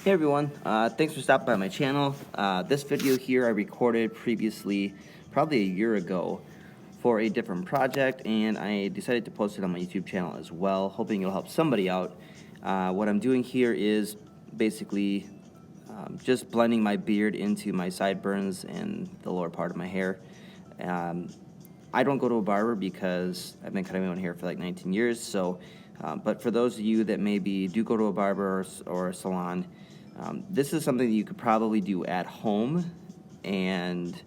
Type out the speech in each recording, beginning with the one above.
Hey everyone, thanks for stopping by my channel. This video here I recorded previously, probably a year ago, for a different project, and I decided to post it on my YouTube channel as well, hoping it'll help somebody out. What I'm doing here is basically just blending my beard into my sideburns and the lower part of my hair. I don't go to a barber because I've been cutting my own hair for like 19 years, so but for those of you that maybe do go to a barber or a salon, this is something that you could probably do at home and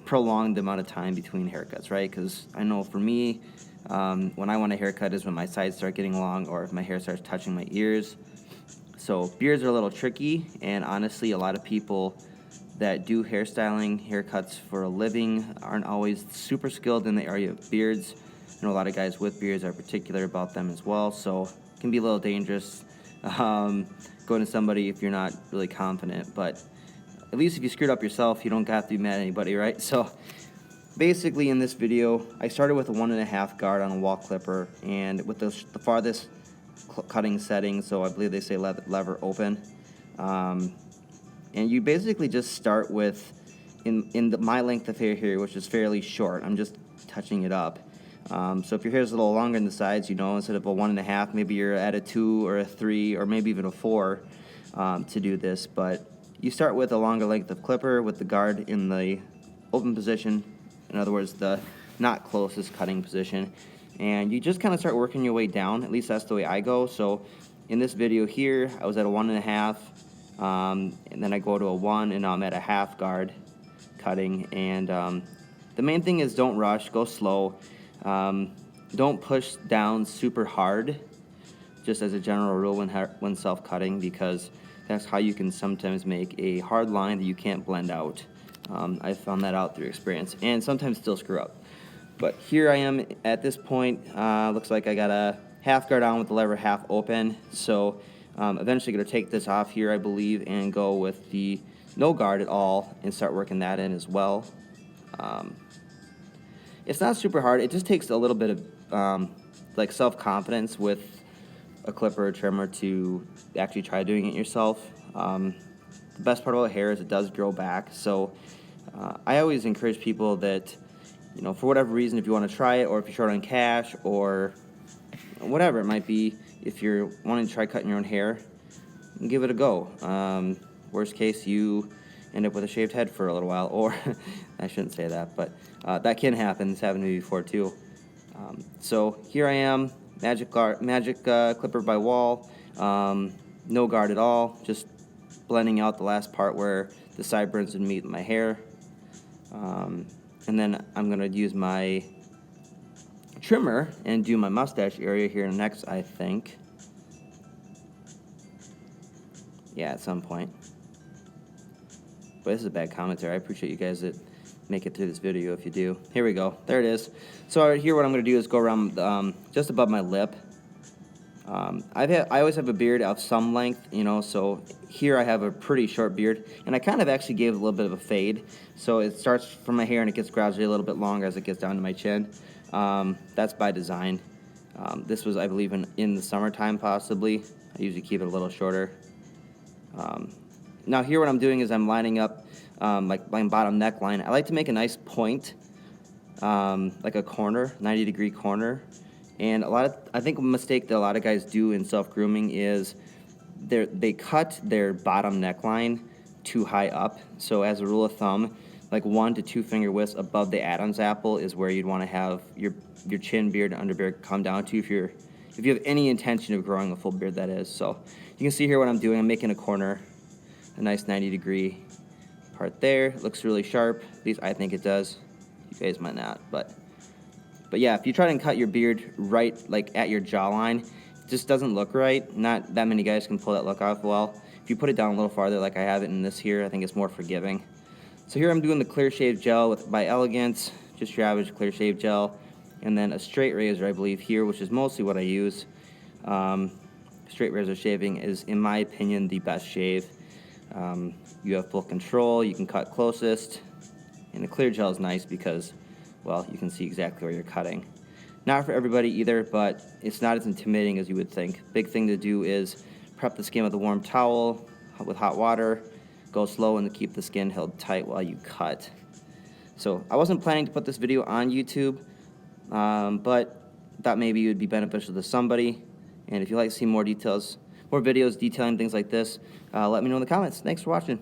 prolong the amount of time between haircuts, right? Because I know for me, when I want a haircut is when my sides start getting long or if my hair starts touching my ears. So beards are a little tricky, and honestly, a lot of people that do hairstyling, haircuts for a living aren't always super skilled in the area of beards. I know a lot of guys with beards are particular about them as well, so it can be a little dangerous going to somebody if you're not really confident. But at least if you screwed up yourself, you don't have to be mad at anybody, right? So basically in this video, I started with a 1.5 guard on a Wahl clipper, and with the farthest cutting setting, so I believe they say lever open. And you basically just start with, my length of hair here, which is fairly short, I'm just touching it up. So if your hair is a little longer on the sides, you know, instead of a 1.5, maybe you're at a 2 or a 3 or maybe even a 4 to do this. But you start with a longer length of clipper with the guard in the open position, in other words, the not closest cutting position. And you just kind of start working your way down, at least that's the way I go. So in this video here, I was at a 1.5, and then I go to a 1, and now I'm at a half guard cutting. And the main thing is don't rush, go slow. Don't push down super hard, just as a general rule when self-cutting, because that's how you can sometimes make a hard line that you can't blend out. I found that out through experience, and sometimes still screw up. But here I am at this point. Looks like I got a half guard on with the lever half open, so eventually going to take this off here, I believe, and go with the no guard at all and start working that in as well. It's not super hard. It just takes a little bit of like self-confidence with a clipper or trimmer to actually try doing it yourself. The best part about hair is it does grow back, so I always encourage people that, you know, for whatever reason, if you want to try it, or if you're short on cash, or whatever it might be, if you're wanting to try cutting your own hair, give it a go. Worst case, you end up with a shaved head for a little while, or I shouldn't say that, but that can happen. It's happened to me before too. So here I am, magic clipper by Wahl, no guard at all, just blending out the last part where the sideburns would meet my hair. And then I'm going to use my trimmer and do my mustache area here next, I think. Yeah, at some point. But this is a bad commentary. I appreciate you guys that make it through this video if you do. Here we go. There it is. So right here what I'm going to do is go around just above my lip. I always have a beard of some length, you know, so here I have a pretty short beard, and I kind of actually gave it a little bit of a fade, so it starts from my hair and it gets gradually a little bit longer as it gets down to my chin. That's by design. This was, I believe, in the summertime possibly. I usually keep it a little shorter. Now here what I'm doing is I'm lining up like my bottom neckline. I like to make a nice point, like a corner, 90-degree corner. And I think a mistake that a lot of guys do in self-grooming is they cut their bottom neckline too high up. So as a rule of thumb, like 1 to 2 finger widths above the Adam's apple is where you'd want to have your chin beard and underbeard come down to if you have any intention of growing a full beard, that is. So you can see here what I'm doing. I'm making a corner, a nice 90-degree part there. It looks really sharp. At least I think it does. You guys might not, but yeah, if you try and cut your beard right, like at your jawline, it just doesn't look right. Not that many guys can pull that look off well. If you put it down a little farther, like I have it in this here, I think it's more forgiving. So here I'm doing the clear shave gel by Elegance, just your average clear shave gel, and then a straight razor, I believe here, which is mostly what I use. Straight razor shaving is, in my opinion, the best shave. You have full control, you can cut closest, and the clear gel is nice because, well, you can see exactly where you're cutting. Not for everybody either, but it's not as intimidating as you would think. Big thing to do is prep the skin with a warm towel, with hot water. Go slow and keep the skin held tight while you cut. So I wasn't planning to put this video on YouTube, but thought maybe it would be beneficial to somebody. And if you'd like to see more videos detailing things like this, let me know in the comments. Thanks for watching.